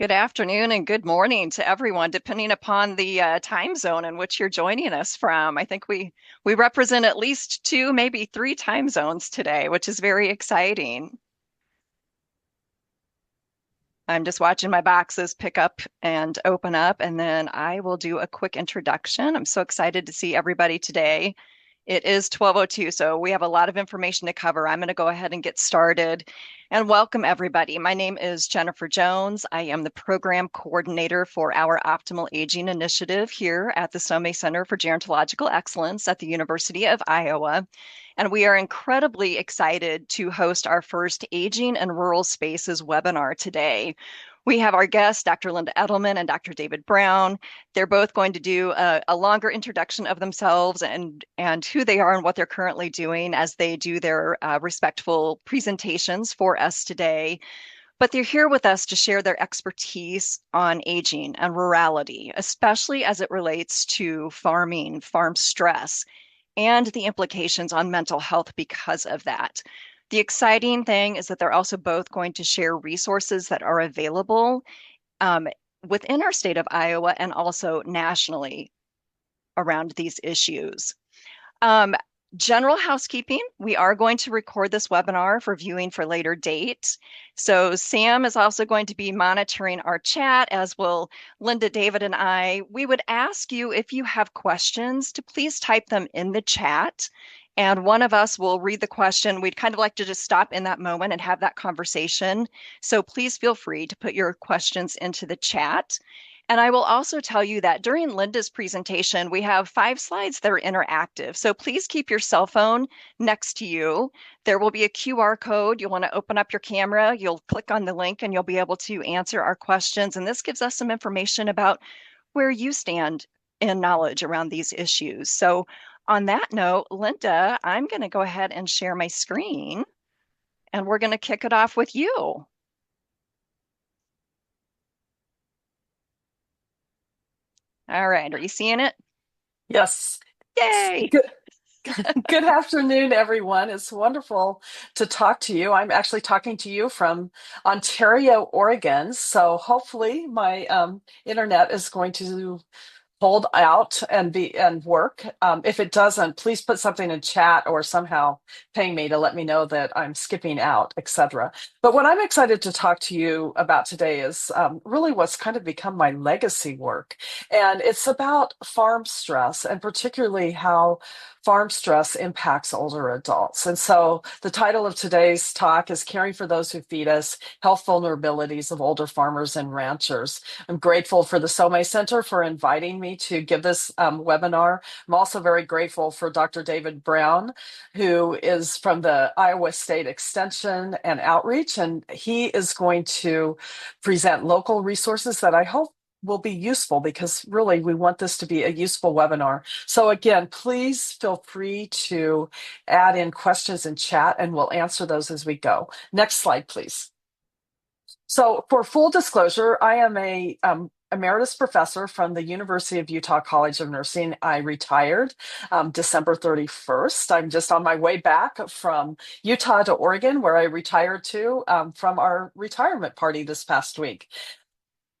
Good afternoon and good morning to everyone, depending upon the time zone in which you're joining us from. I think we represent at least two, maybe three time zones today, which is very exciting. I'm just watching my boxes pick up and open up, and then I will do a quick introduction. I'm so excited to see everybody today. It is 12:02, so we have a lot of information to cover. I'm going to go ahead and get started and welcome everybody. My name is Jennifer Jones. I am the program coordinator for our Optimal Aging Initiative here at the Some Center for Gerontological Excellence at the University of Iowa. And we are incredibly excited to host our first Aging in Rural Spaces webinar today. We have our guests, Dr. Linda Edelman and Dr. David Brown. They're both going to do a longer introduction of themselves and who they are and what they're currently doing as they do their respectful presentations for us today. But they're here with us to share their expertise on aging and rurality, especially as it relates to farming, farm stress, and the implications on mental health because of that. The exciting thing is that they're also both going to share resources that are available um, within our state of Iowa and also nationally around these issues. Um, General housekeeping, we are going to record this webinar for viewing for later date. So Sam is also going to be monitoring our chat, as will Linda, David, and I. We would ask you, if you have questions, to please type them in the chat, and one of us will read the question. We'd kind of like to just stop in that moment and have that conversation. So please feel free to put your questions into the chat. And I will also tell you that during Linda's presentation, we have 5 slides that are interactive. So please keep your cell phone next to you. There will be a QR code. You'll want to open up your camera. You'll click on the link and you'll be able to answer our questions. And this gives us some information about where you stand in knowledge around these issues. So on that note, Linda, I'm going to go ahead and share my screen and we're going to kick it off with you. All right, are you seeing it? Yes. Yay! Good, good afternoon, everyone. It's wonderful to talk to you. I'm actually talking to you from Ontario, Oregon. So hopefully my internet is going to hold out and work. If it doesn't, please put something in chat or somehow ping me to let me know that I'm skipping out, etc. But what I'm excited to talk to you about today is really what's kind of become my legacy work. And it's about farm stress and particularly how farm stress impacts older adults. And so the title of today's talk is Caring for Those Who Feed Us, Health Vulnerabilities of Older Farmers and Ranchers. I'm grateful for the Some Center for inviting me to give this webinar. I'm also very grateful for Dr. David Brown, who is from the Iowa State Extension and Outreach, and he is going to present local resources that I hope will be useful because really we want this to be a useful webinar. So again, please feel free to add in questions in chat and we'll answer those as we go. Next slide, please. So for full disclosure, I am a emeritus professor from the University of Utah College of Nursing. I retired December 31st. I'm just on my way back from Utah to Oregon, where I retired to from our retirement party this past week.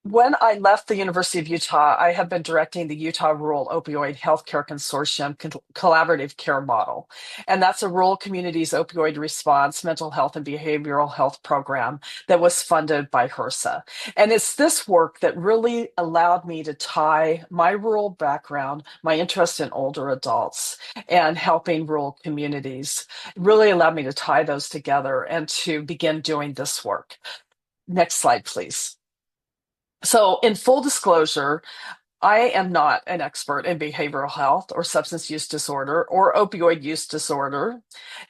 When I left the University of Utah, I have been directing the Utah Rural Opioid Healthcare Consortium Collaborative Care Model. And that's a rural communities opioid response, mental health, and behavioral health program that was funded by HRSA. And it's this work that really allowed me to tie my rural background, my interest in older adults, and helping rural communities, really allowed me to tie those together and to begin doing this work. Next slide, please. So in full disclosure, I am not an expert in behavioral health or substance use disorder or opioid use disorder.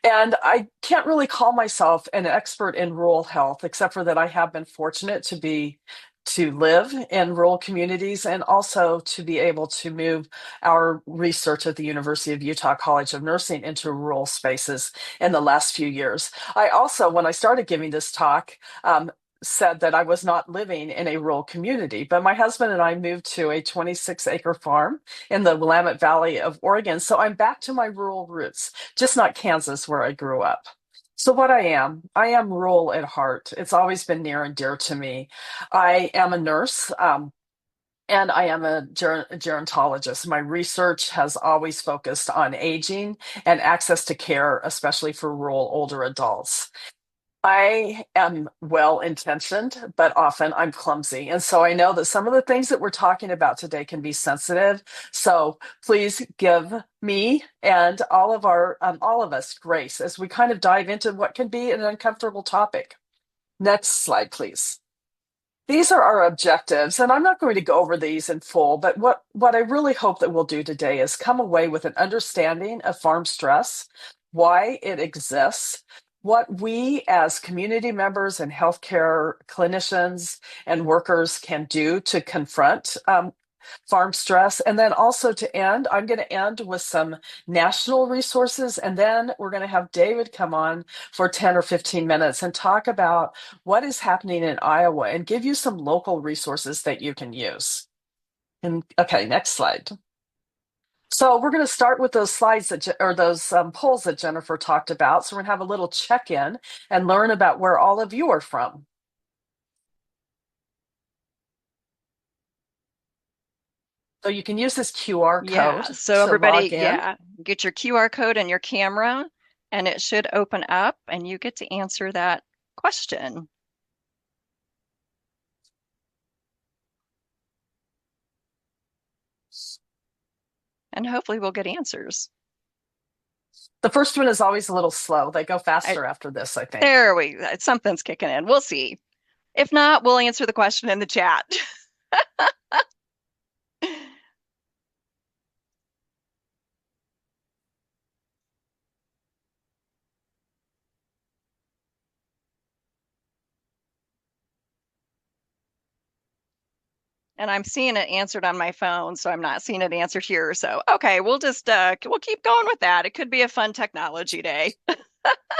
And I can't really call myself an expert in rural health, except for that I have been fortunate to live in rural communities and also to be able to move our research at the University of Utah College of Nursing into rural spaces in the last few years. I also, when I started giving this talk, said that I was not living in a rural community, but my husband and I moved to a 26-acre farm in the Willamette Valley of Oregon. So I'm back to my rural roots, just not Kansas where I grew up. So what I am rural at heart. It's always been near and dear to me. I am a nurse, and I am a gerontologist. My research has always focused on aging and access to care, especially for rural older adults. I am well intentioned, but often I'm clumsy. And so I know that some of the things that we're talking about today can be sensitive. So please give me and all of us grace as we kind of dive into what can be an uncomfortable topic. Next slide, please. These are our objectives, and I'm not going to go over these in full, but what I really hope that we'll do today is come away with an understanding of farm stress, why it exists, what we as community members and healthcare clinicians and workers can do to confront farm stress. And then also to end, I'm going to end with some national resources. And then we're going to have David come on for 10 or 15 minutes and talk about what is happening in Iowa and give you some local resources that you can use. And okay, next slide. So we're going to start with those slides or those polls that Jennifer talked about. So we're going to have a little check-in and learn about where all of you are from. So you can use this QR Yeah, code so to everybody, log in. yeah, get your QR code and your camera, and it should open up, and you get to answer that question. And hopefully we'll get answers. The first one is always a little slow. They go I, faster after this, I think. there we, something's kicking in. We'll see. If not, we'll answer the question in the chat. And I'm seeing it answered on my phone, so I'm not seeing it answered here. So, okay, we'll just we'll keep going with that. It could be a fun technology day.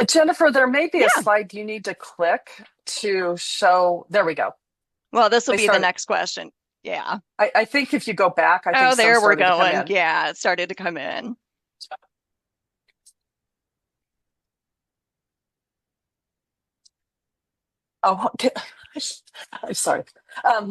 Jennifer, there may be a Yeah. slide you need to click to show. There we go. Well, this will They be the started. next question. Yeah. I think if you go back, I think Oh, some there we're started to come going. in. Yeah, it started to come in. Oh, okay. I'm sorry.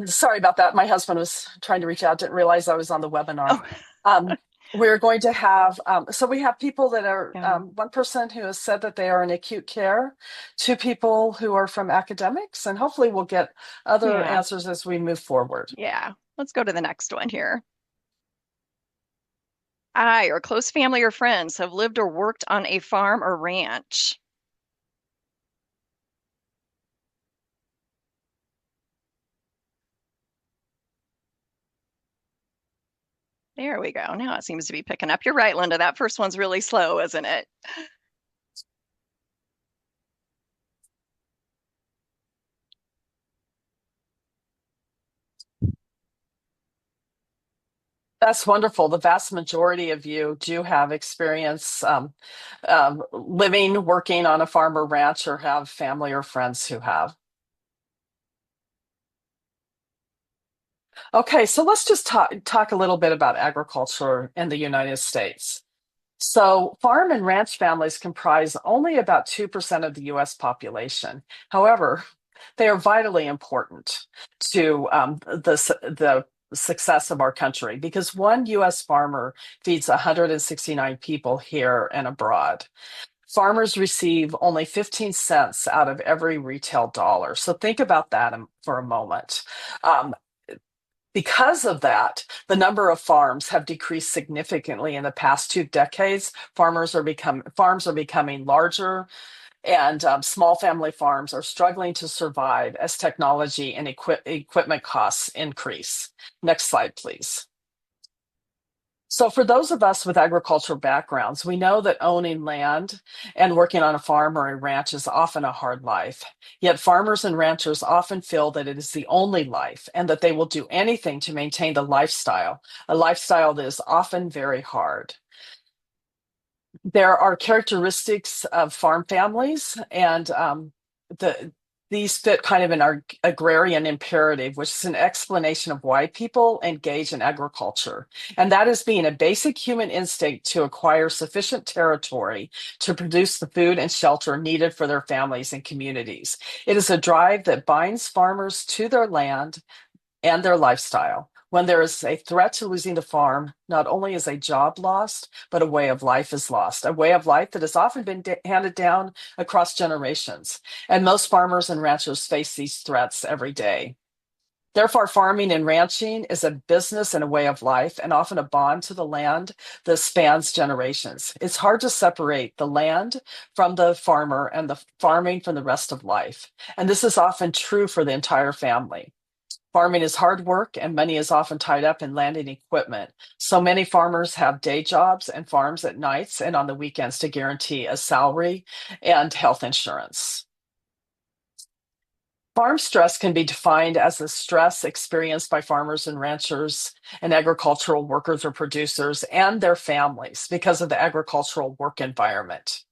Sorry about that. My husband was trying to reach out, didn't realize I was on the webinar. Oh, Um, we're going to have, so we have people that are, yeah. one person who has said that they are in acute care, two people who are from academics, and hopefully we'll get other Yeah. answers as we move forward. Yeah. Let's go to the next one here. I or close family or friends have lived or worked on a farm or ranch. There we go. Now it seems to be picking up. You're right, Linda. That first one's really slow, isn't it? That's wonderful. The vast majority of you do have experience living, working on a farm or ranch, or have family or friends who have. Okay, so let's just talk a little bit about agriculture in the United States. So, farm and ranch families comprise only about 2% of the US population. However, they are vitally important to the success of our country because one US farmer feeds 169 people here and abroad. Farmers receive only 15 cents out of every retail dollar. So, think about that for a moment. Um, because of that, the number of farms have decreased significantly in the past 2 decades. Farms are becoming larger, and small family farms are struggling to survive as technology and equipment costs increase. Next slide, please. So, for those of us with agricultural backgrounds, we know that owning land and working on a farm or a ranch is often a hard life. Yet, farmers and ranchers often feel that it is the only life and that they will do anything to maintain the lifestyle, a lifestyle that is often very hard. There are characteristics of farm families, and the these fit kind of in our agrarian imperative, which is an explanation of why people engage in agriculture. And that is being a basic human instinct to acquire sufficient territory to produce the food and shelter needed for their families and communities. It is a drive that binds farmers to their land and their lifestyle. When there is a threat to losing the farm, not only is a job lost, but a way of life is lost, a way of life that has often been handed down across generations. And most farmers and ranchers face these threats every day. Therefore, farming and ranching is a business and a way of life, and often a bond to the land that spans generations. It's hard to separate the land from the farmer and the farming from the rest of life. And this is often true for the entire family. Farming is hard work, and money is often tied up in land and equipment. So many farmers have day jobs and farms at nights and on the weekends to guarantee a salary and health insurance. Farm stress can be defined as the stress experienced by farmers and ranchers and agricultural workers or producers and their families because of the agricultural work environment.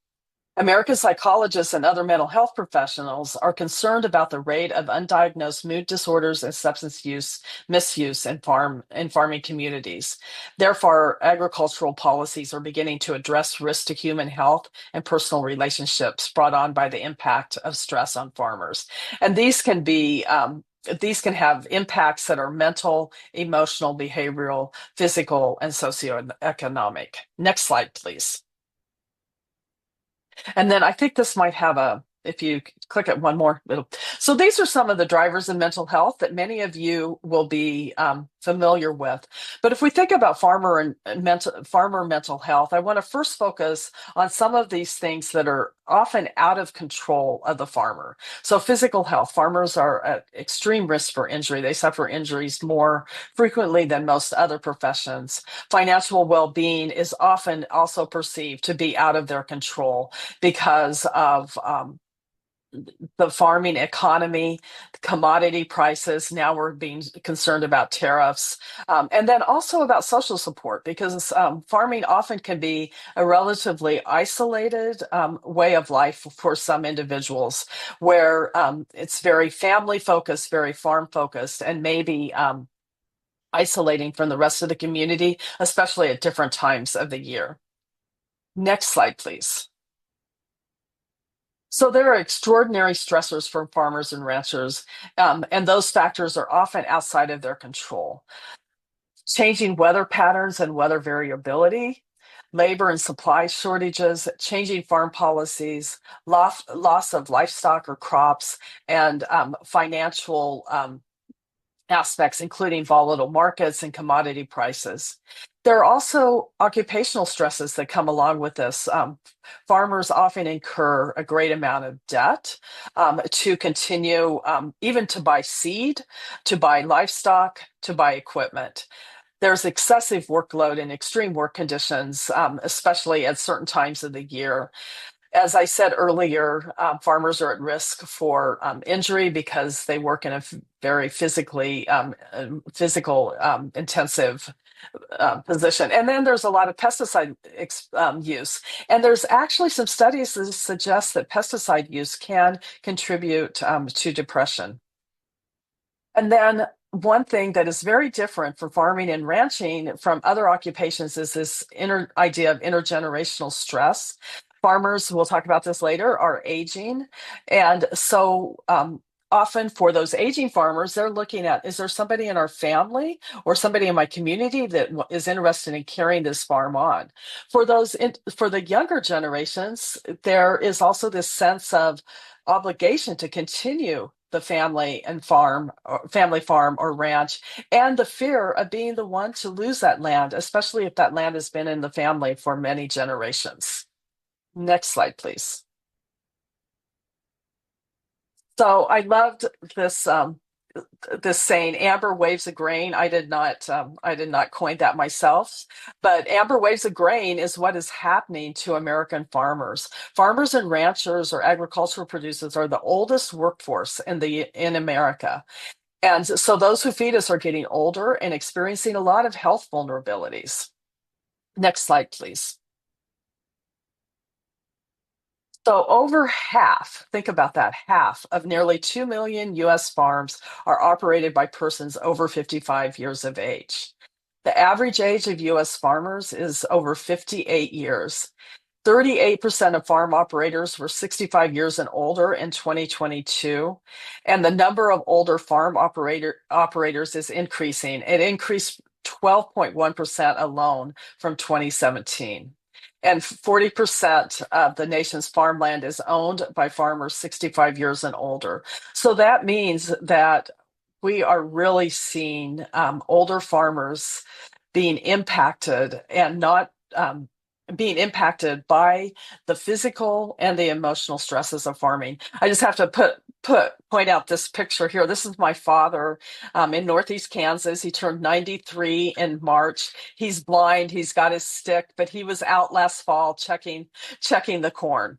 American psychologists and other mental health professionals are concerned about the rate of undiagnosed mood disorders and substance use misuse in farming communities. Therefore, agricultural policies are beginning to address risk to human health and personal relationships brought on by the impact of stress on farmers. And these can have impacts that are mental, emotional, behavioral, physical, and socioeconomic. Next slide, please. And then I think this might have if you click it one more, so these are some of the drivers in mental health that many of you will be familiar with. But if we think about farmer mental health, I want to first focus on some of these things that are often out of control of the farmer. So physical health, farmers are at extreme risk for injury. They suffer injuries more frequently than most other professions. Financial well-being is often also perceived to be out of their control because of the farming economy, commodity prices. Now we're being concerned about tariffs, and then also about social support because farming often can be a relatively isolated way of life for some individuals where it's very family focused, very farm focused, and maybe isolating from the rest of the community, especially at different times of the year. Next slide, please. So there are extraordinary stressors for farmers and ranchers, and those factors are often outside of their control. Changing weather patterns and weather variability, labor and supply shortages, changing farm policies, loss of livestock or crops, and financial aspects, including volatile markets and commodity prices. There are also occupational stresses that come along with this. Farmers often incur a great amount of debt to continue, even to buy seed, to buy livestock, to buy equipment. There's excessive workload and extreme work conditions, especially at certain times of the year. As I said earlier, farmers are at risk for injury because they work in a very physical intensive position. And then there's a lot of pesticide use. And there's actually some studies that suggest that pesticide use can contribute to depression. And then one thing that is very different for farming and ranching from other occupations is this idea of intergenerational stress. Farmers, we'll talk about this later, are aging. And so often for those aging farmers, they're looking at, is there somebody in our family or somebody in my community that is interested in carrying this farm on? For the younger generations, there is also this sense of obligation to continue the family farm or ranch, and the fear of being the one to lose that land, especially if that land has been in the family for many generations. Next slide, please. So I loved this saying, "Amber waves of grain." I did not coin that myself, but amber waves of grain is what is happening to American farmers. Farmers and ranchers or agricultural producers are the oldest workforce in America. And so those who feed us are getting older and experiencing a lot of health vulnerabilities. Next slide, please. So over half, think about that, half of nearly 2 million US farms are operated by persons over 55 years of age. The average age of US farmers is over 58 years. 38% of farm operators were 65 years and older in 2022, and the number of older farm operators is increasing. It increased 12.1% alone from 2017. And 40% of the nation's farmland is owned by farmers 65 years and older. So that means that we are really seeing older farmers being impacted and not being impacted by the physical and the emotional stresses of farming. I just have to point out this picture here. This is my father in Northeast Kansas. He turned 93 in March. He's blind. He's got his stick, but he was out last fall checking the corn.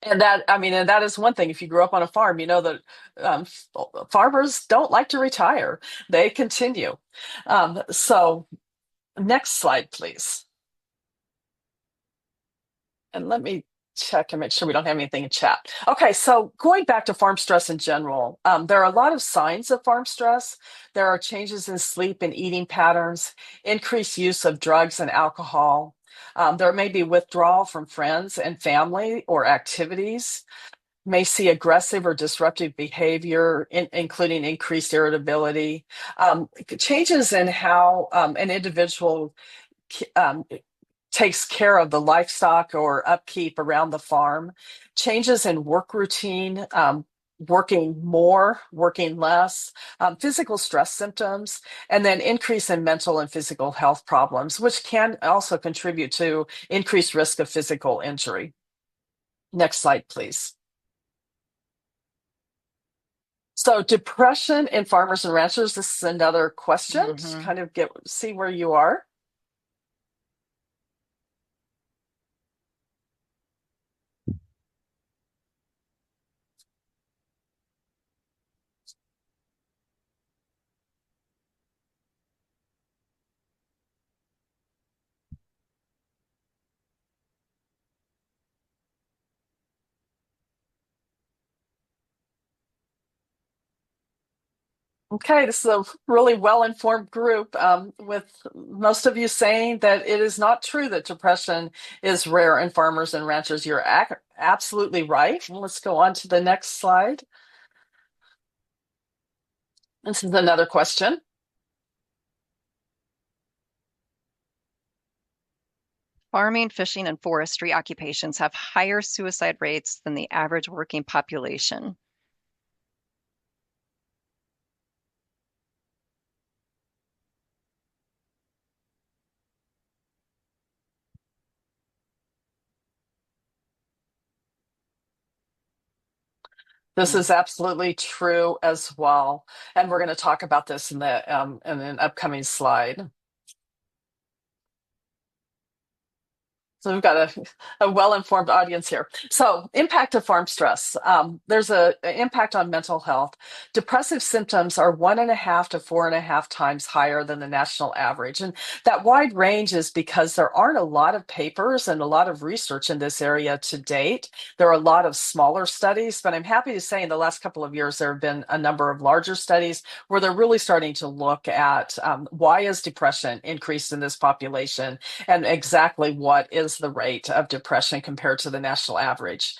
And that, I mean, and that is one thing. If you grew up on a farm, you know that um, farmers don't like to retire; they continue. So, next slide, please. And let me check and make sure we don't have anything in chat. Okay, so going back to farm stress in general, there are a lot of signs of farm stress. There are changes in sleep and eating patterns, increased use of drugs and alcohol. There may be withdrawal from friends and family or activities. May see aggressive or disruptive behavior, including increased irritability. Changes in how an individual um, takes care of the livestock or upkeep around the farm, changes in work routine, working more, working less, physical stress symptoms, and then increase in mental and physical health problems, which can also contribute to increased risk of physical injury. Next slide, please. So depression in farmers and ranchers, this is another question to kind of see where you are. Okay, this is a really well-informed group, with most of you saying that it is not true that depression is rare in farmers and ranchers. You're absolutely right. Let's go on to the next slide. This is another question. Farming, fishing, and forestry occupations have higher suicide rates than the average working population. This is absolutely true as well. And we're going to talk about this in an upcoming slide. So we've got a well-informed audience here. So impact of farm stress. There's an impact on mental health. Depressive symptoms are 1.5 to 4.5 times higher than the national average. And that wide range is because there aren't a lot of papers and a lot of research in this area to date. There are a lot of smaller studies, but I'm happy to say in the last couple of years, there have been a number of larger studies where they're really starting to look at why is depression increased in this population and exactly what is the rate of depression compared to the national average.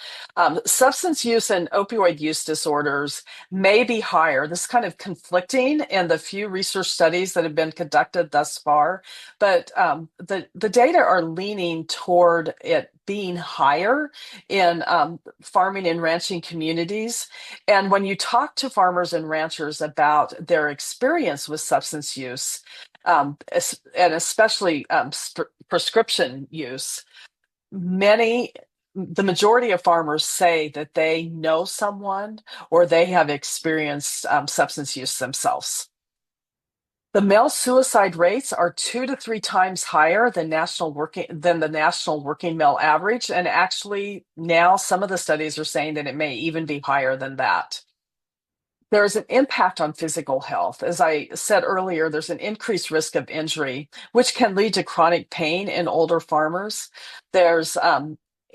Substance use and opioid use disorders may be higher. This is kind of conflicting in the few research studies that have been conducted thus far, but the data are leaning toward it being higher in farming and ranching communities. And when you talk to farmers and ranchers about their experience with substance use, and especially prescription use, the majority of farmers say that they know someone or they have experienced substance use themselves. The male suicide rates are 2 to 3 times higher than the national working male average, and actually now some of the studies are saying that it may even be higher than that. There is an impact on physical health. As I said earlier, there's an increased risk of injury, which can lead to chronic pain in older farmers. There's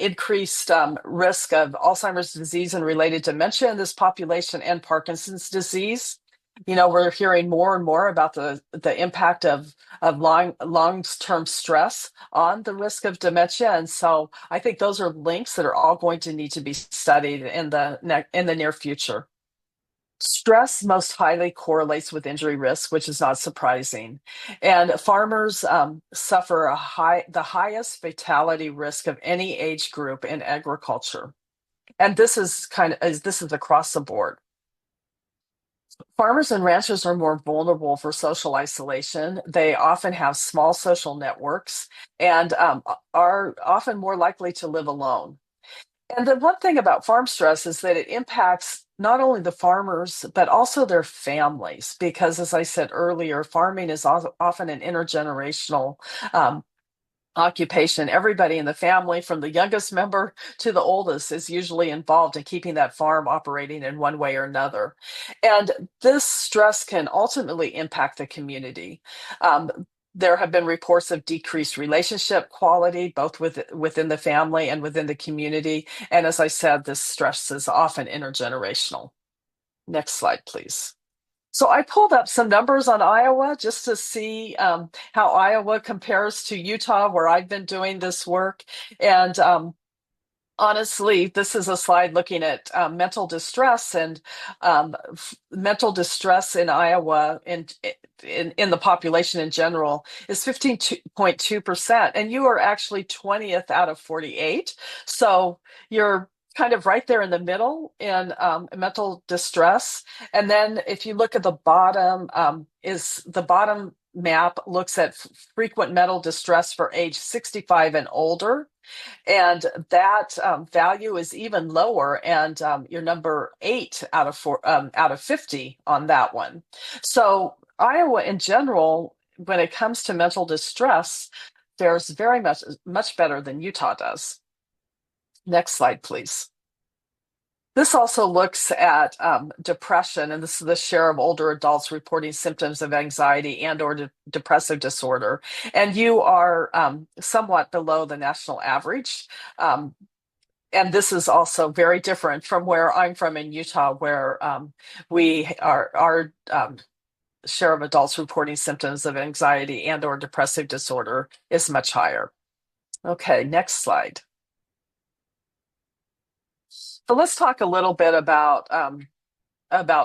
increased risk of Alzheimer's disease and related dementia in this population and Parkinson's disease. We're hearing more and more about the impact of long-term stress on the risk of dementia. And so I think those are links that are all going to need to be studied in the near future. Stress most highly correlates with injury risk, which is not surprising. And farmers suffer the highest fatality risk of any age group in agriculture. And this is across the board. Farmers and ranchers are more vulnerable for social isolation. They often have small social networks and are often more likely to live alone. And the one thing about farm stress is that it impacts not only the farmers, but also their families, because as I said earlier, farming is often an intergenerational um, occupation. Everybody in the family, from the youngest member to the oldest, is usually involved in keeping that farm operating in one way or another. And this stress can ultimately impact the community. There have been reports of decreased relationship quality, both within the family and within the community. And as I said, this stress is often intergenerational. Next slide, please. So I pulled up some numbers on Iowa just to see how Iowa compares to Utah, where I've been doing this work. And honestly, this is a slide looking at mental distress, and mental distress in Iowa in the population in general is 15.2%. And you are actually 20th out of 48. So you're kind of right there in the middle in mental distress. And then if you look at the bottom, is the bottom map looks at frequent mental distress for age 65 and older. And that value is even lower, and you're number 8 out of 50 on that one. So Iowa, in general, when it comes to mental distress, fares very much better than Utah does. Next slide, please. This also looks at depression, and this is the share of older adults reporting symptoms of anxiety and or depressive disorder. And you are somewhat below the national average. And this is also very different from where I'm from in Utah, where our share of adults reporting symptoms of anxiety and or depressive disorder is much higher. Okay, next slide. So let's talk a little bit about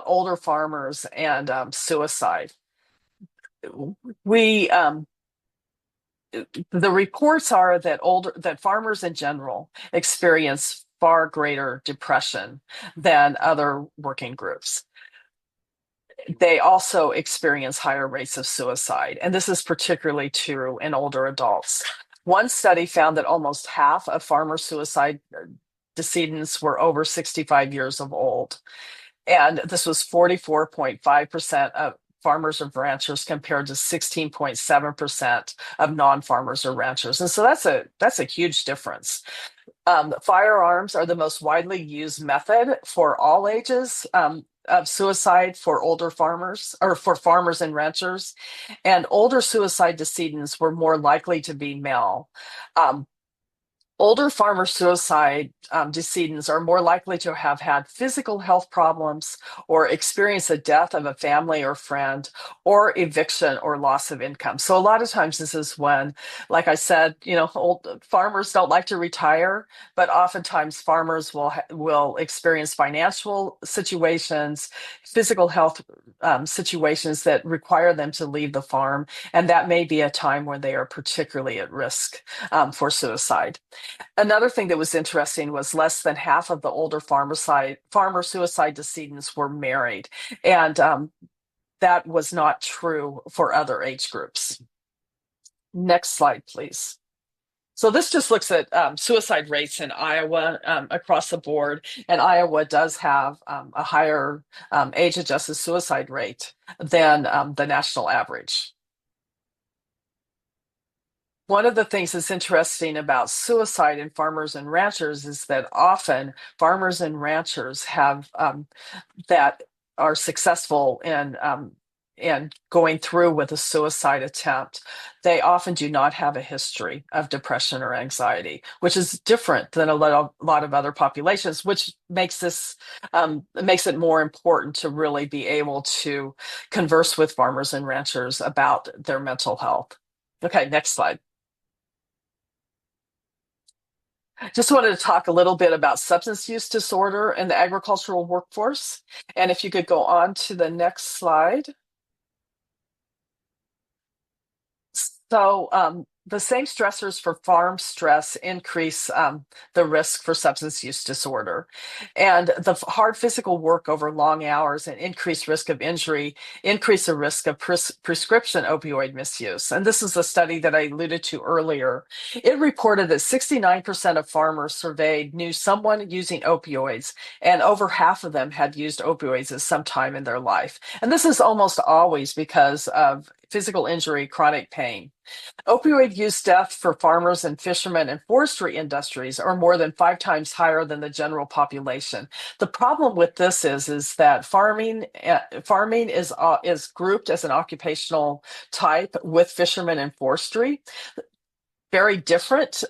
older farmers and suicide. We the reports are that farmers in general experience far greater depression than other working groups. They also experience higher rates of suicide, and this is particularly true in older adults. One study found that almost half of farmer suicide decedents were over 65 years of old. And this was 44.5% of farmers or ranchers compared to 16.7% of non-farmers or ranchers. And so that's a huge difference. Firearms are the most widely used method for all ages of suicide for older farmers or for farmers and ranchers. And older suicide decedents were more likely to be male. Older farmer suicide decedents are more likely to have had physical health problems or experience the death of a family or friend or eviction or loss of income. So a lot of times this is when, like I said, old farmers don't like to retire, but oftentimes farmers will experience financial situations, physical health situations that require them to leave the farm. And that may be a time when they are particularly at risk for suicide. Another thing that was interesting was less than half of the older farmer suicide decedents were married. And that was not true for other age groups. Next slide, please. So this just looks at suicide rates in Iowa across the board. And Iowa does have a higher age-adjusted suicide rate than the national average. One of the things that's interesting about suicide in farmers and ranchers is that often farmers and ranchers have that are successful in and going through with a suicide attempt, they often do not have a history of depression or anxiety, which is different than a lot of other populations, which makes this makes it more important to really be able to converse with farmers and ranchers about their mental health. Okay, next slide. Just wanted to talk a little bit about substance use disorder in the agricultural workforce. And if you could go on to the next slide. So the same stressors for farm stress increase the risk for substance use disorder. And the hard physical work over long hours and increased risk of injury increase the risk of prescription opioid misuse. And this is a study that I alluded to earlier. It reported that 69% of farmers surveyed knew someone using opioids, and over half of them had used opioids at some time in their life. And this is almost always because of physical injury, chronic pain. Opioid use deaths for farmers and fishermen and forestry industries are more than 5 times higher than the general population. The problem with this is that farming is grouped as an occupational type with fishermen and forestry. Very different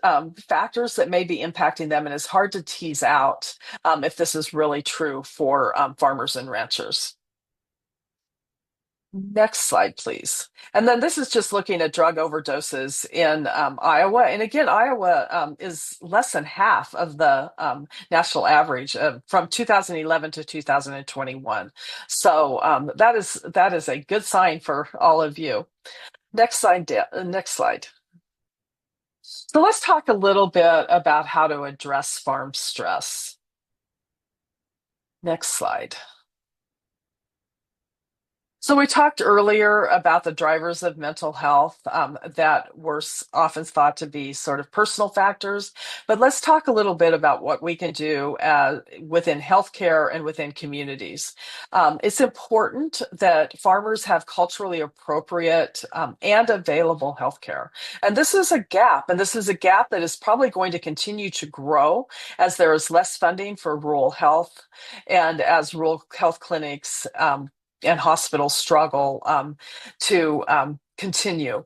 factors that may be impacting them, and it's hard to tease out if this is really true for farmers and ranchers. Next slide, please. And then this is just looking at drug overdoses in Iowa. And again, Iowa is less than half of the national average from 2011 to 2021. So that is a good sign for all of you. Next slide. Next slide. So let's talk a little bit about how to address farm stress. Next slide. So we talked earlier about the drivers of mental health that were often thought to be sort of personal factors, but let's talk a little bit about what we can do within healthcare and within communities. It's important that farmers have culturally appropriate and available healthcare. And this is a gap, and this is a gap that is probably going to continue to grow as there is less funding for rural health and as rural health clinics and hospitals struggle to continue.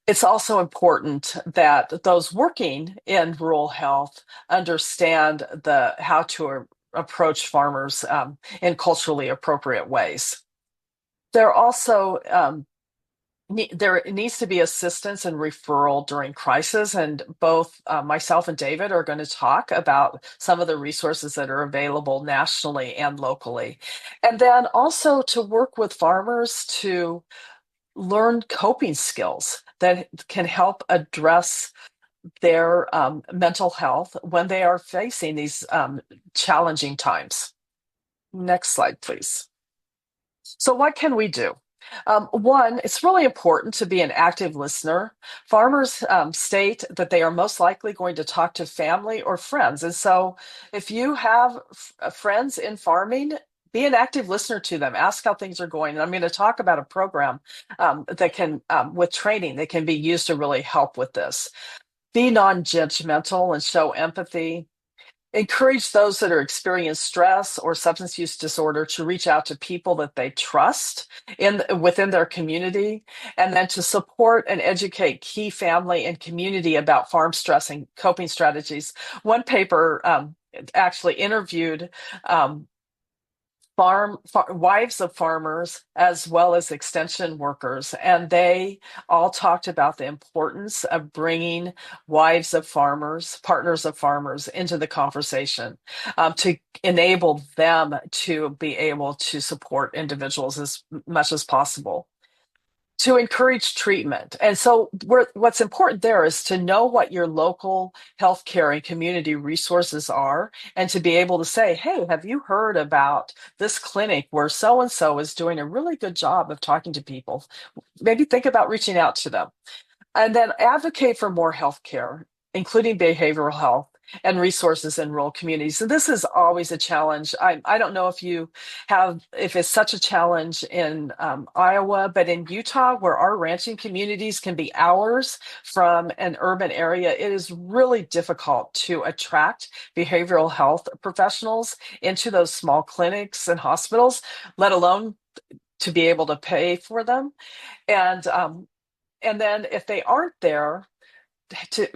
It's also important that those working in rural health understand how to approach farmers in culturally appropriate ways. There also there needs to be assistance and referral during crisis, and both myself and David are going to talk about some of the resources that are available nationally and locally. And then also to work with farmers to learn coping skills that can help address their mental health when they are facing these challenging times. Next slide, please. So what can we do? One, it's really important to be an active listener. Farmers state that they are most likely going to talk to family or friends. And so if you have friends in farming, be an active listener to them. Ask how things are going. And I'm going to talk about a program that can, with training, that can be used to really help with this. Be non-judgmental and show empathy. Encourage those that are experiencing stress or substance use disorder to reach out to people that they trust within their community, and then to support and educate key family and community about farm stress and coping strategies. One paper actually interviewed wives of farmers as well as extension workers, and they all talked about the importance of bringing wives of farmers, partners of farmers into the conversation to enable them to be able to support individuals as much as possible, to encourage treatment. And so what's important there is to know what your local healthcare and community resources are, and to be able to say, hey, have you heard about this clinic where so-and-so is doing a really good job of talking to people? Maybe think about reaching out to them. And then advocate for more healthcare, including behavioral health and resources in rural communities. And this is always a challenge. I don't know if it's such a challenge in Iowa, but in Utah, where our ranching communities can be hours from an urban area, it is really difficult to attract behavioral health professionals into those small clinics and hospitals, let alone to be able to pay for them. And then if they aren't there,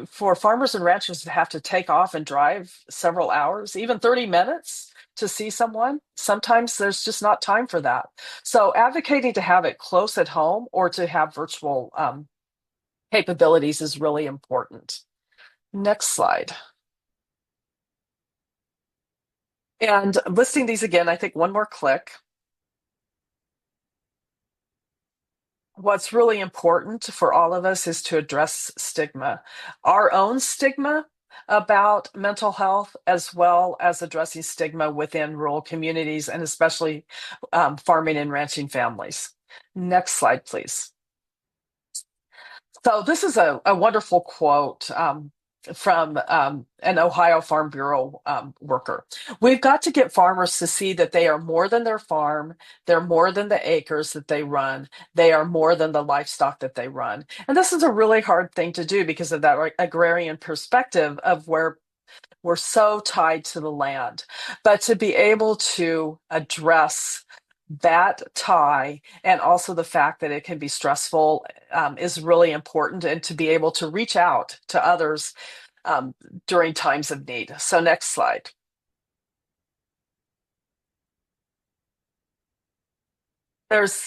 for farmers and ranchers to have to take off and drive several hours, even 30 minutes to see someone, sometimes there's just not time for that. So advocating to have it close at home or to have virtual capabilities is really important. Next slide. And listing these again, I think one more click. What's really important for all of us is to address stigma, our own stigma about mental health, as well as addressing stigma within rural communities and especially farming and ranching families. Next slide, please. So this is a wonderful quote from an Ohio Farm Bureau worker. We've got to get farmers to see that they are more than their farm. They're more than the acres that they run. They are more than the livestock that they run. And this is a really hard thing to do because of that agrarian perspective of where we're so tied to the land. But to be able to address that tie and also the fact that it can be stressful is really important, and to be able to reach out to others during times of need. So next slide. There's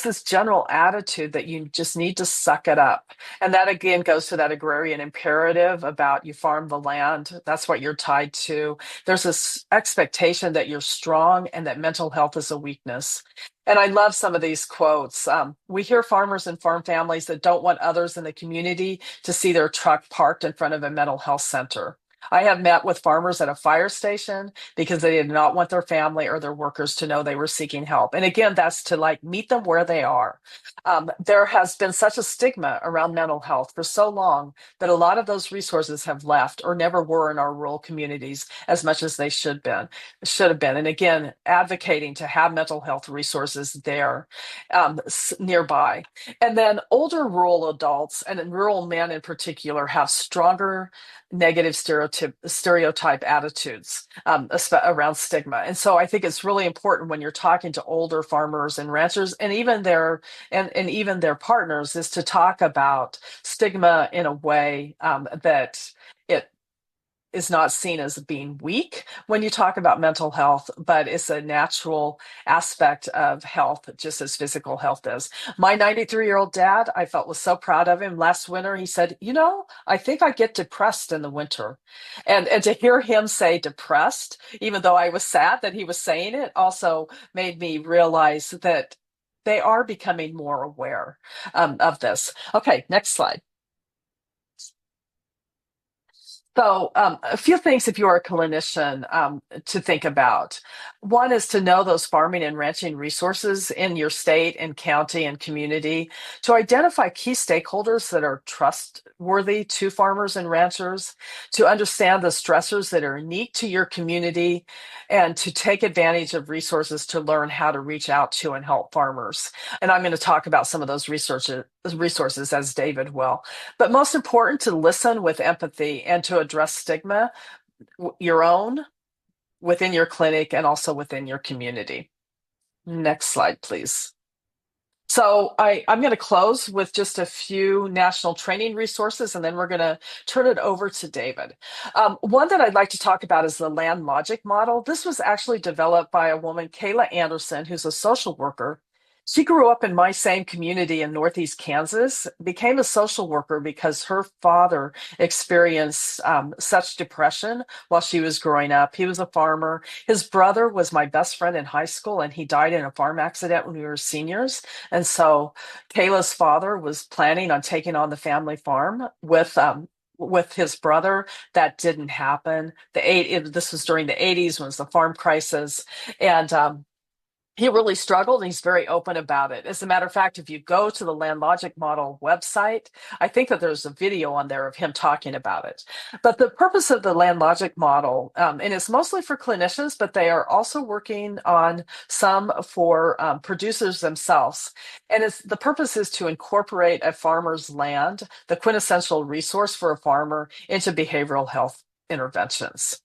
this general attitude that you just need to suck it up. And that again goes to that agrarian imperative about you farm the land. That's what you're tied to. There's this expectation that you're strong and that mental health is a weakness. And I love some of these quotes. We hear farmers and farm families that don't want others in the community to see their truck parked in front of a mental health center. I have met with farmers at a fire station because they did not want their family or their workers to know they were seeking help. And again, that's to like meet them where they are. There has been such a stigma around mental health for so long that a lot of those resources have left or never were in our rural communities as much as they should have been. And again, advocating to have mental health resources there nearby. And then older rural adults and rural men in particular have stronger negative stereotype attitudes around stigma. And so I think it's really important when you're talking to older farmers and ranchers and even their partners is to talk about stigma in a way that it is not seen as being weak when you talk about mental health, but it's a natural aspect of health, just as physical health is. My 93-year-old dad, I felt was so proud of him last winter. He said, I think I get depressed in the winter. And to hear him say depressed, even though I was sad that he was saying it, also made me realize that they are becoming more aware of this. Okay, next slide. So, a few things if you are a clinician to think about. One is to know those farming and ranching resources in your state and county and community, to identify key stakeholders that are trustworthy to farmers and ranchers, to understand the stressors that are unique to your community, and to take advantage of resources to learn how to reach out to and help farmers. And I'm going to talk about some of those resources as David will. But most important, to listen with empathy and to address stigma, your own, within your clinic, and also within your community. Next slide, please. So I'm going to close with just a few national training resources, and then we're going to turn it over to David. One that I'd like to talk about is the land logic model. This was actually developed by a woman, Kayla Anderson, who's a social worker. She grew up in my same community in Northeast Kansas, became a social worker because her father experienced such depression while she was growing up. He was a farmer. His brother was my best friend in high school, and he died in a farm accident when we were seniors. And so Kayla's father was planning on taking on the family farm with his brother. That didn't happen. This was during the 80s when it was the farm crisis. And he really struggled, and he's very open about it. As a matter of fact, if you go to the Land Logic Model website, I think that there's a video on there of him talking about it. But the purpose of the Land Logic Model, and it's mostly for clinicians, but they are also working on some for producers themselves. And the purpose is to incorporate a farmer's land, the quintessential resource for a farmer, into behavioral health interventions.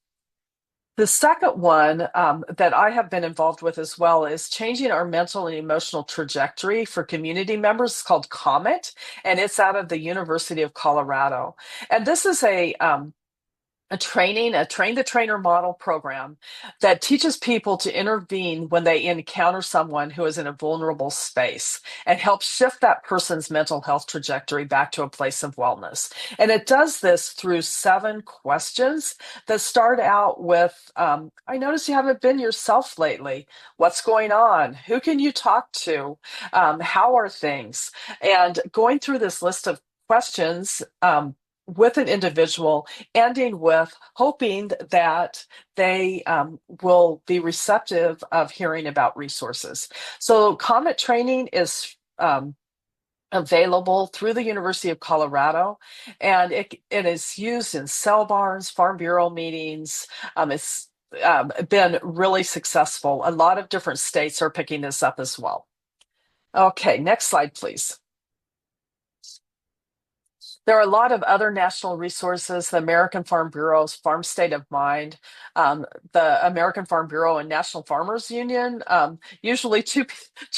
The second one that I have been involved with as well is changing our mental and emotional trajectory for community members. It's called Comet, and it's out of the University of Colorado. And this is a train the trainer model program that teaches people to intervene when they encounter someone who is in a vulnerable space and help shift that person's mental health trajectory back to a place of wellness. And it does this through 7 questions that start out with I notice you haven't been yourself lately. What's going on? Who can you talk to? How are things? And going through this list of questions with an individual, ending with hoping that they will be receptive of hearing about resources. So, Comet training is available through the University of Colorado, and it is used in cell barns, Farm Bureau meetings. It's been really successful. A lot of different states are picking this up as well. Okay, next slide, please. There are a lot of other national resources, the American Farm Bureau's Farm State of Mind, the American Farm Bureau and National Farmers Union. Usually two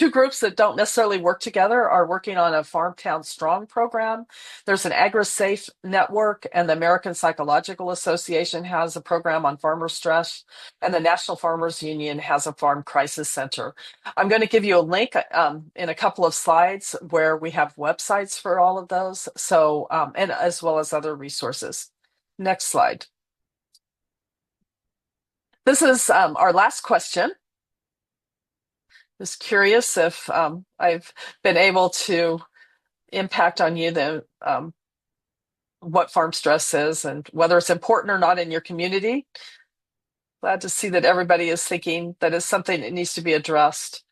groups that don't necessarily work together are working on a Farm Town Strong program. There's an AgriSafe network, and the American Psychological Association has a program on farmer stress, and the National Farmers Union has a Farm Crisis Center. I'm going to give you a link in a couple of slides where we have websites for all of those. So, and as well as other resources. Next slide. This is our last question. Just curious if I've been able to impact on you what farm stress is and whether it's important or not in your community. Glad to see that everybody is thinking that it's something that needs to be addressed.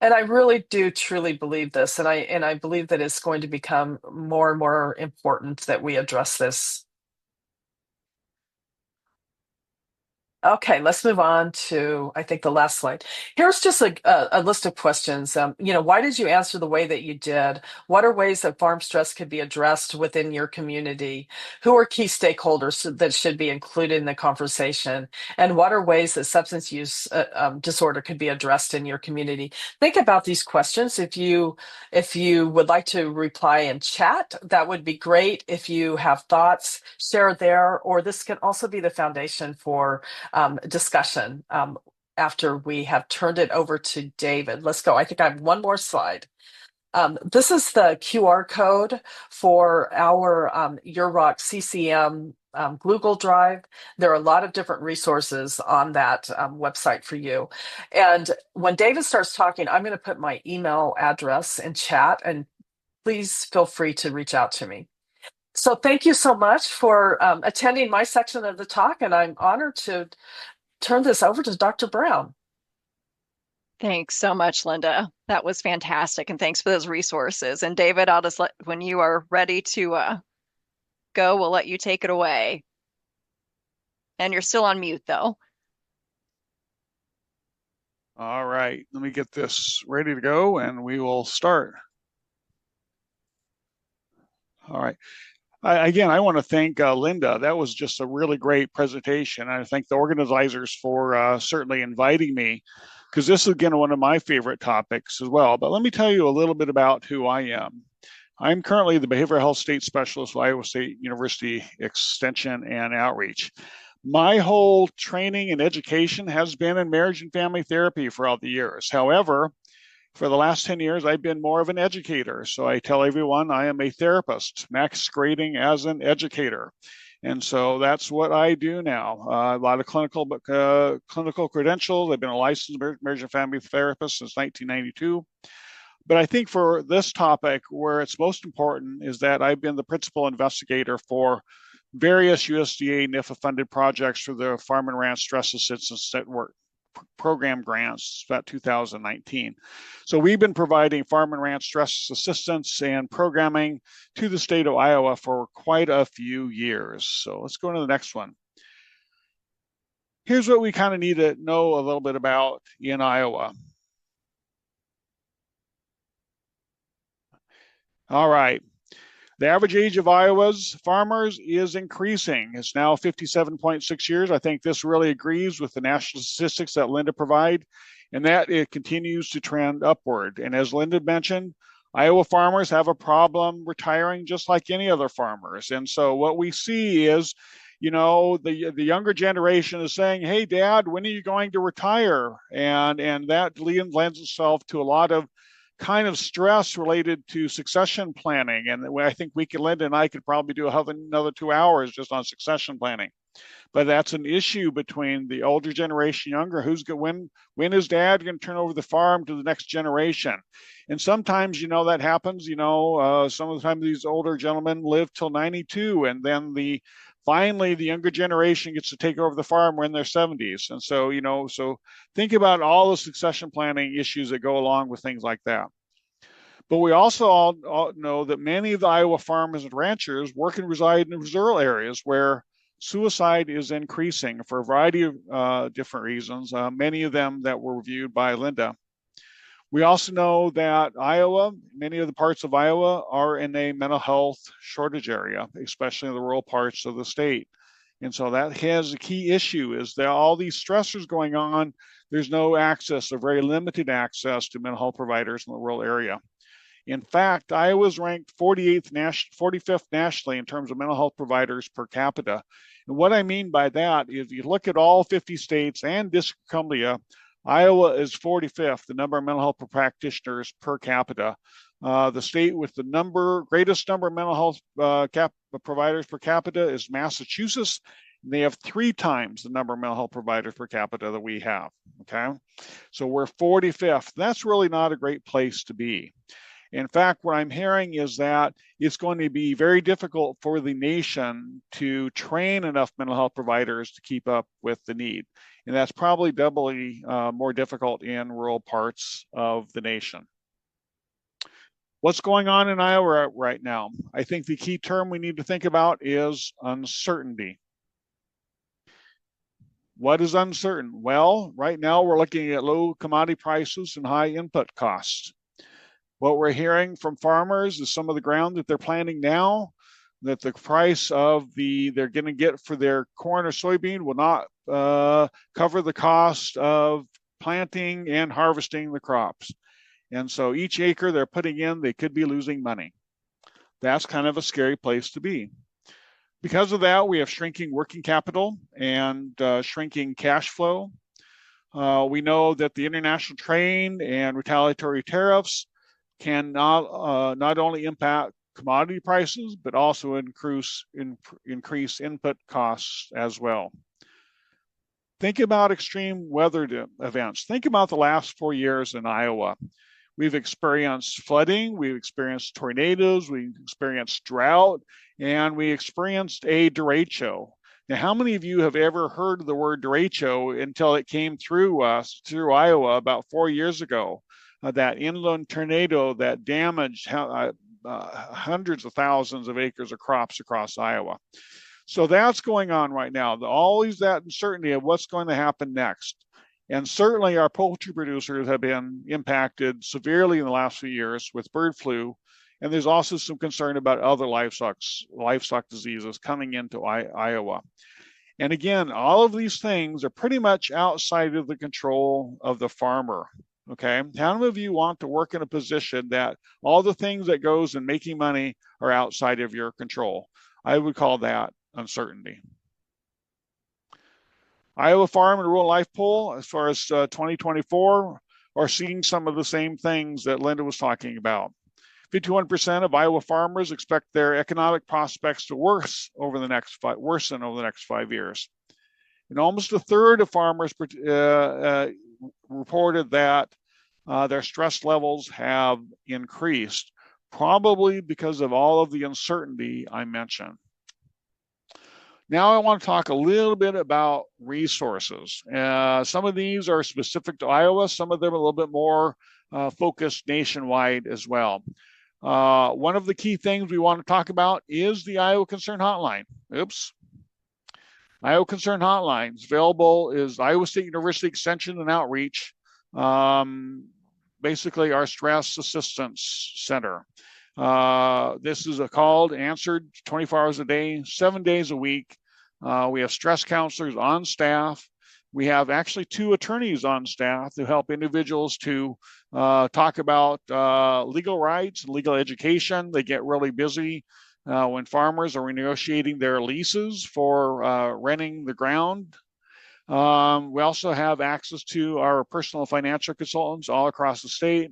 And I really do truly believe this, and I believe that it's going to become more and more important that we address this. Okay, let's move on to, I think, the last slide. Here's just a list of questions. Why did you answer the way that you did? What are ways that farm stress could be addressed within your community? Who are key stakeholders that should be included in the conversation? And what are ways that substance use disorder could be addressed in your community? Think about these questions. If you would like to reply in chat, that would be great. If you have thoughts, share there, or this can also be the foundation for discussion after we have turned it over to David. Let's go. I think I have one more slide. This is the QR code for our UROC CCM Google Drive. There are a lot of different resources on that website for you. And when David starts talking, I'm going to put my email address in chat, and please feel free to reach out to me. So thank you so much for attending my section of the talk, and I'm honored to turn this over to Dr. Brown. Thanks so much, Linda. That was fantastic, and thanks for those resources. And David, I'll just when you are ready to go, we'll let you take it away. And you're still on mute, though. All right, let me get this ready to go, and we will start. All right. Again, I want to thank Linda. That was just a really great presentation. I thank the organizers for certainly inviting me, because this is, again, one of my favorite topics as well. But let me tell you a little bit about who I am. I'm currently the Behavioral Health State Specialist for Iowa State University Extension and Outreach. My whole training and education has been in marriage and family therapy throughout the years. However, for the last 10 years, I've been more of an educator. So I tell everyone I am a therapist masquerading as an educator. And so that's what I do now. A lot of clinical credentials. I've been a licensed marriage and family therapist since 1992. But I think for this topic, where it's most important is that I've been the principal investigator for various USDA NIFA-funded projects through the Farm and Ranch Stress Assistance Network program grants about 2019. So we've been providing farm and ranch stress assistance and programming to the state of Iowa for quite a few years. So let's go to the next one. Here's what we kind of need to know a little bit about in Iowa. All right. The average age of Iowa's farmers is increasing. It's now 57.6 years. I think this really agrees with the national statistics that Linda provide, and that it continues to trend upward. And as Linda mentioned, Iowa farmers have a problem retiring just like any other farmers. And so what we see is, the younger generation is saying, "Hey, Dad, when are you going to retire?" And that lends itself to a lot of kind of stress related to succession planning. And I think Linda and I could probably do another 2 hours just on succession planning. But that's an issue between the older generation, younger, when is Dad going to turn over the farm to the next generation? And sometimes, that happens. Some of the time these older gentlemen live till 92, and then finally the younger generation gets to take over the farm when they're 70s. And so, so think about all the succession planning issues that go along with things like that. But we also all know that many of the Iowa farmers and ranchers work and reside in rural areas where suicide is increasing for a variety of different reasons, many of them that were reviewed by Linda. We also know that many of the parts of Iowa are in a mental health shortage area, especially in the rural parts of the state. And so that has a key issue is that all these stressors going on, there's no access or very limited access to mental health providers in the rural area. In fact, Iowa is ranked 45th nationally in terms of mental health providers per capita. And what I mean by that is you look at all 50 states and District of Columbia, Iowa is 45th, the number of mental health practitioners per capita. The state with the greatest number of mental health providers per capita is Massachusetts. And they have 3 times the number of mental health providers per capita that we have. Okay, so we're 45th. That's really not a great place to be. In fact, what I'm hearing is that it's going to be very difficult for the nation to train enough mental health providers to keep up with the need. And that's probably doubly more difficult in rural parts of the nation. What's going on in Iowa right now? I think the key term we need to think about is uncertainty. What is uncertain? Well, right now we're looking at low commodity prices and high input costs. What we're hearing from farmers is some of the ground that they're planting now, that the price they're going to get for their corn or soybean will not cover the cost of planting and harvesting the crops. And so each acre they're putting in, they could be losing money. That's kind of a scary place to be. Because of that, we have shrinking working capital and shrinking cash flow. We know that the international trade and retaliatory tariffs can not only impact commodity prices, but also increase input costs as well. Think about extreme weather events. Think about the last 4 years in Iowa. We've experienced flooding, we've experienced tornadoes, we've experienced drought, and we experienced a derecho. Now, how many of you have ever heard the word derecho until it came through Iowa about 4 years ago? That inland tornado that damaged hundreds of thousands of acres of crops across Iowa. So that's going on right now. Always that uncertainty of what's going to happen next. And certainly our poultry producers have been impacted severely in the last few years with bird flu. And there's also some concern about other livestock diseases coming into Iowa. And again, all of these things are pretty much outside of the control of the farmer. Okay, how many of you want to work in a position that all the things that goes in making money are outside of your control? I would call that uncertainty. Iowa Farm and Rural Life Poll, as far as 2024, are seeing some of the same things that Linda was talking about. 51% of Iowa farmers expect their economic prospects to worsen over the next 5 years. And almost a third of farmers reported that their stress levels have increased, probably because of all of the uncertainty I mentioned. Now I want to talk a little bit about resources. Some of these are specific to Iowa, some of them a little bit more focused nationwide as well. One of the key things we want to talk about is the Iowa Concern Hotline. Iowa Concern Hotline is available is Iowa State University Extension and Outreach, basically our stress assistance center. This is a called, answered 24 hours a day, 7 days a week. We have stress counselors on staff. We have actually 2 attorneys on staff to help individuals to talk about legal rights, legal education. They get really busy when farmers are renegotiating their leases for renting the ground. We also have access to our personal financial consultants all across the state.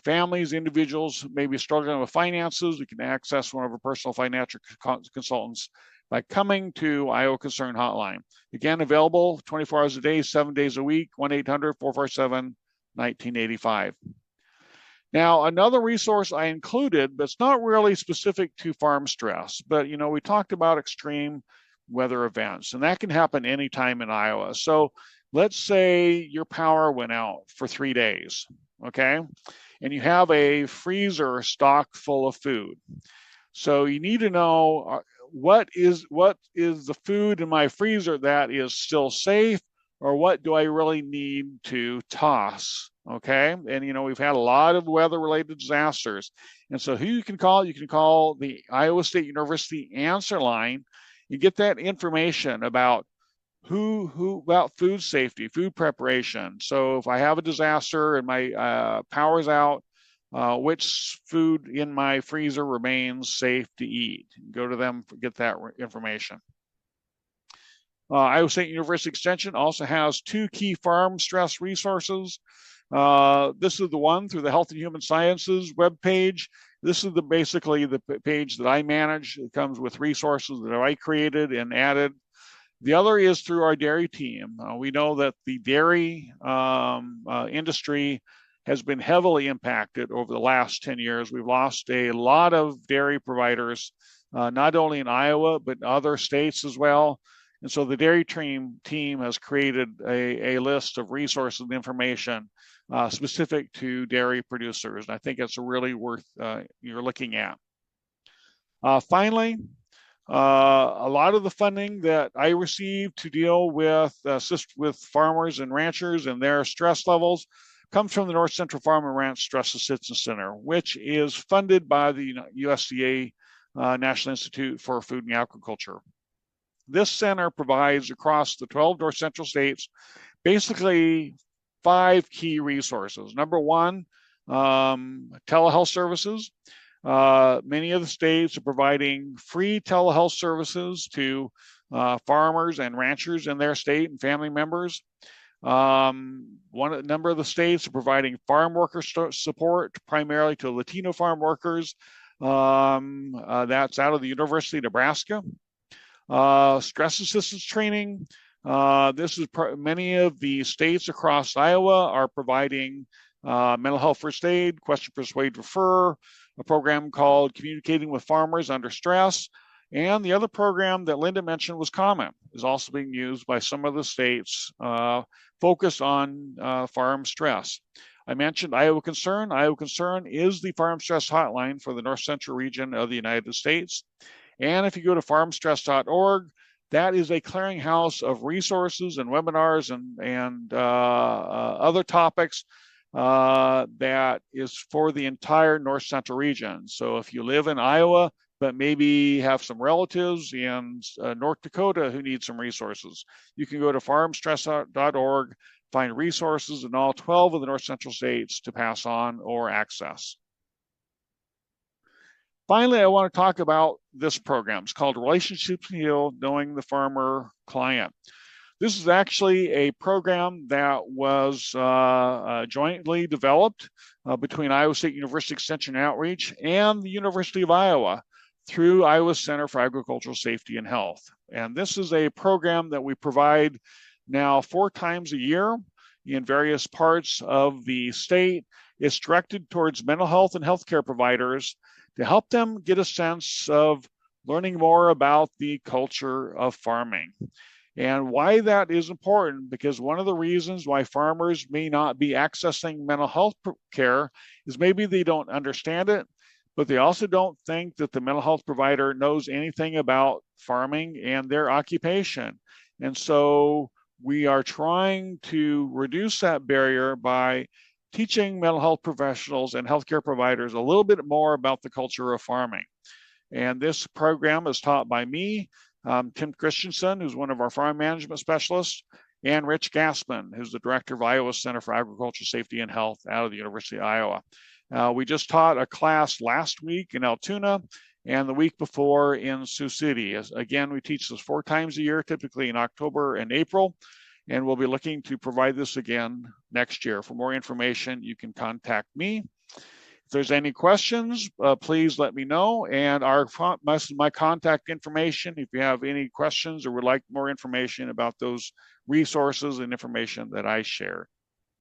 Families, individuals maybe struggling with finances, we can access one of our personal financial consultants by coming to Iowa Concern Hotline. Again, available 24 hours a day, 7 days a week, 1-800-447-1985. Now, another resource I included, but it's not really specific to farm stress, but we talked about extreme weather events, and that can happen anytime in Iowa. So let's say your power went out for 3 days, okay? And you have a freezer stocked full of food. So you need to know what is the food in my freezer that is still safe, or what do I really need to toss? Okay. And we've had a lot of weather related disasters. And so who you can call the Iowa State University answer line. You get that information about who about food safety, food preparation. So if I have a disaster and my power's out, which food in my freezer remains safe to eat? Go to them to get that information. Iowa State University Extension also has 2 key farm stress resources. This is the one through the Health and Human Sciences webpage. This is basically the page that I manage. It comes with resources that I created and added. The other is through our dairy team. We know that the dairy industry has been heavily impacted over the last 10 years. We've lost a lot of dairy providers, not only in Iowa, but in other states as well. And so the dairy team has created a list of resources and information specific to dairy producers. And I think it's really worth you're looking at. Finally, a lot of the funding that I received to deal with assist with farmers and ranchers and their stress levels comes from the North Central Farm and Ranch Stress Assistance Center, which is funded by the USDA National Institute for Food and Agriculture. This center provides across the 12 North Central states basically 5 key resources. Number one, telehealth services. Many of the states are providing free telehealth services to farmers and ranchers in their state and family members. A number of the states are providing farm worker support, primarily to Latino farm workers. That's out of the University of Nebraska. Stress assistance training. This is many of the states across Iowa are providing mental health first aid, question, persuade, refer, a program called Communicating with Farmers Under Stress. And the other program that Linda mentioned was Common, is also being used by some of the states focused on farm stress. I mentioned Iowa Concern. Iowa Concern is the farm stress hotline for the North Central region of the United States. And if you go to farmstress.org, that is a clearinghouse of resources and webinars and other topics that is for the entire North Central region. So if you live in Iowa, but maybe have some relatives in North Dakota who need some resources, you can go to farmstress.org, find resources in all 12 of the North Central states to pass on or access. Finally, I want to talk about this program. It's called Relationships Heal, Knowing the Farmer Client. This is actually a program that was jointly developed between Iowa State University Extension and Outreach and the University of Iowa through Iowa Center for Agricultural Safety and Health. And this is a program that we provide now 4 times a year in various parts of the state. It's directed towards mental health and healthcare providers to help them get a sense of learning more about the culture of farming. And why that is important, because one of the reasons why farmers may not be accessing mental health care is maybe they don't understand it, but they also don't think that the mental health provider knows anything about farming and their occupation. And so we are trying to reduce that barrier by teaching mental health professionals and healthcare providers a little bit more about the culture of farming. And this program is taught by me, Tim Christensen, who's one of our farm management specialists, and Rich Gassman, who's the director of Iowa Center for Agriculture Safety and Health out of the University of Iowa. We just taught a class last week in Altoona and the week before in Sioux City. Again, we teach this 4 times a year, typically in October and April, and we'll be looking to provide this again next year. For more information, you can contact me. If there's any questions, please let me know. And my contact information, if you have any questions or would like more information about those resources and information that I share.